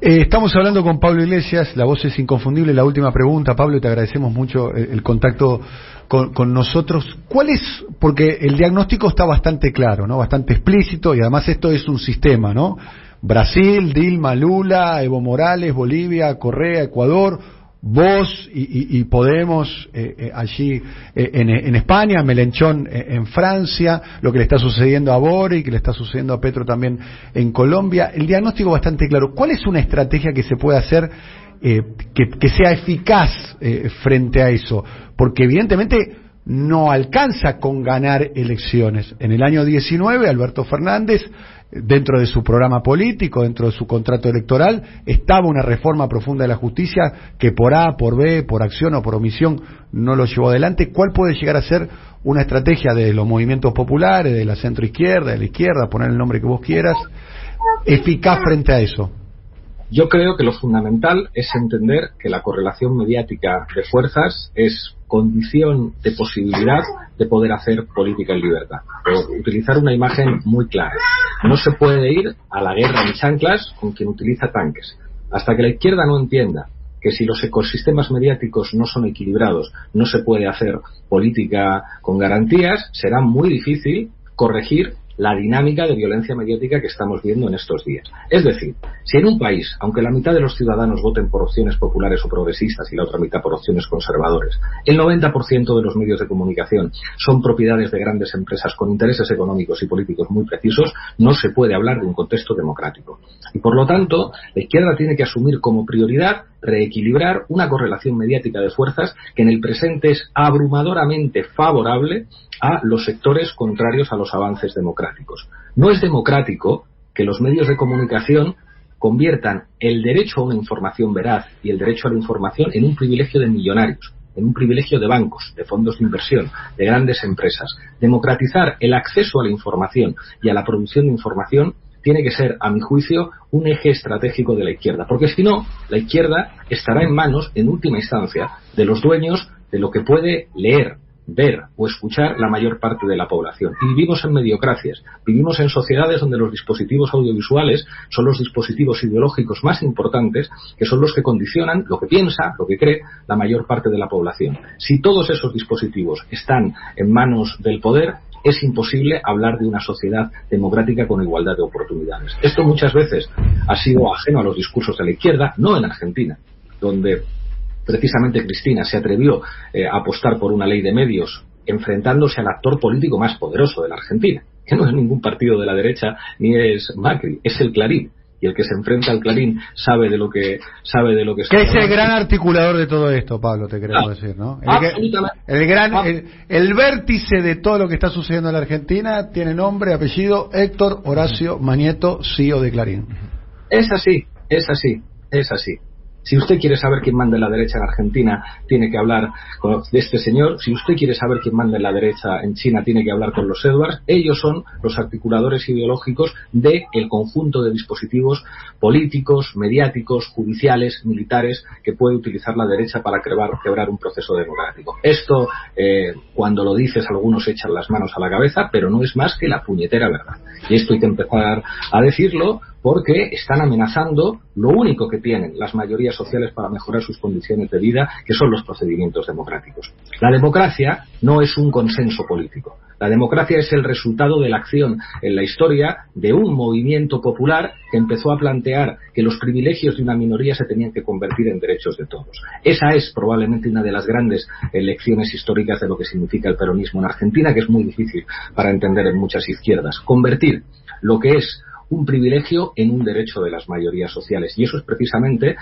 Estamos hablando con Pablo Iglesias, la voz es inconfundible. La última pregunta, Pablo, te agradecemos mucho el contacto con nosotros. ¿Cuál es? Porque el diagnóstico está bastante claro, ¿no? Bastante explícito, y además esto es un sistema, ¿no? Brasil, Dilma, Lula, Evo Morales, Bolivia, Correa, Ecuador, vos y Podemos allí en España, Melenchón en Francia, lo que le está sucediendo a Boric, que le está sucediendo a Petro también en Colombia. El diagnóstico bastante claro. ¿Cuál es una estrategia que se puede hacer que sea eficaz frente a eso? Porque evidentemente no alcanza con ganar elecciones. En el año 19, Alberto Fernández, dentro de su programa político, dentro de su contrato electoral, estaba una reforma profunda de la justicia que por A, por B, por acción o por omisión no lo llevó adelante. ¿Cuál puede llegar a ser una estrategia de los movimientos populares, de la centroizquierda, de la izquierda, poner el nombre que vos quieras, eficaz frente a eso? Yo creo que lo fundamental es entender que la correlación mediática de fuerzas es condición de posibilidad de poder hacer política en libertad. O utilizar una imagen muy clara. No se puede ir a la guerra en chanclas con quien utiliza tanques. Hasta que la izquierda no entienda que si los ecosistemas mediáticos no son equilibrados, no se puede hacer política con garantías, será muy difícil corregir la dinámica de violencia mediática que estamos viendo en estos días. Es decir, si en un país, aunque la mitad de los ciudadanos voten por opciones populares o progresistas y la otra mitad por opciones conservadores, el 90% de los medios de comunicación son propiedades de grandes empresas con intereses económicos y políticos muy precisos, no se puede hablar de un contexto democrático. Y por lo tanto, la izquierda tiene que asumir como prioridad reequilibrar una correlación mediática de fuerzas que en el presente es abrumadoramente favorable a los sectores contrarios a los avances democráticos. No es democrático que los medios de comunicación conviertan el derecho a una información veraz y el derecho a la información en un privilegio de millonarios, en un privilegio de bancos, de fondos de inversión, de grandes empresas. Democratizar el acceso a la información y a la producción de información tiene que ser, a mi juicio, un eje estratégico de la izquierda, porque si no, la izquierda estará en manos, en última instancia, de los dueños de lo que puede leer, ver o escuchar la mayor parte de la población. Y vivimos en mediocracias, vivimos en sociedades donde los dispositivos audiovisuales son los dispositivos ideológicos más importantes, que son los que condicionan lo que piensa, lo que cree la mayor parte de la población. Si todos esos dispositivos están en manos del poder, es imposible hablar de una sociedad democrática con igualdad de oportunidades. Esto muchas veces ha sido ajeno a los discursos de la izquierda, no en Argentina, donde precisamente Cristina se atrevió a apostar por una ley de medios enfrentándose al actor político más poderoso de la Argentina, que no es ningún partido de la derecha ni es Macri, es el Clarín. Y el que se enfrenta al Clarín sabe de lo que está hablando. Que es el gran articulador de todo esto, Pablo, te queremos decir, ¿no? El vértice de todo lo que está sucediendo en la Argentina tiene nombre, apellido, Héctor Horacio Manieto, CEO de Clarín. Es así. Si usted quiere saber quién manda en la derecha en Argentina, tiene que hablar de este señor. Si usted quiere saber quién manda en la derecha en China, tiene que hablar con los Edwards. Ellos son los articuladores ideológicos del conjunto de dispositivos políticos, mediáticos, judiciales, militares, que puede utilizar la derecha para quebrar un proceso democrático. Esto, cuando lo dices, algunos echan las manos a la cabeza, pero no es más que la puñetera verdad. Y esto hay que empezar a decirlo, porque están amenazando lo único que tienen las mayorías sociales para mejorar sus condiciones de vida, que son los procedimientos democráticos. La democracia no es un consenso político. La democracia es el resultado de la acción en la historia de un movimiento popular que empezó a plantear que los privilegios de una minoría se tenían que convertir en derechos de todos. Esa es probablemente una de las grandes lecciones históricas de lo que significa el peronismo en Argentina, que es muy difícil para entender en muchas izquierdas. Convertir lo que es un privilegio en un derecho de las mayorías sociales. Y eso es precisamente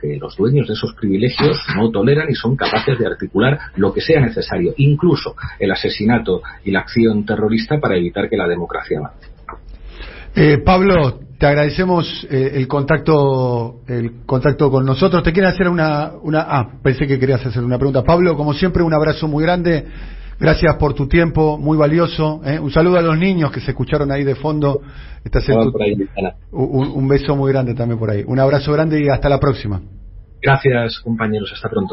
que los dueños de esos privilegios no toleran y son capaces de articular lo que sea necesario, incluso el asesinato y la acción terrorista, para evitar que la democracia avance. Pablo, te agradecemos el contacto con nosotros. Te quiero hacer pensé que querías hacer una pregunta. Pablo, como siempre, un abrazo muy grande. Gracias por tu tiempo, muy valioso. Un saludo a los niños que se escucharon ahí de fondo. Un beso muy grande también por ahí. Un abrazo grande y hasta la próxima. Gracias, compañeros. Hasta pronto.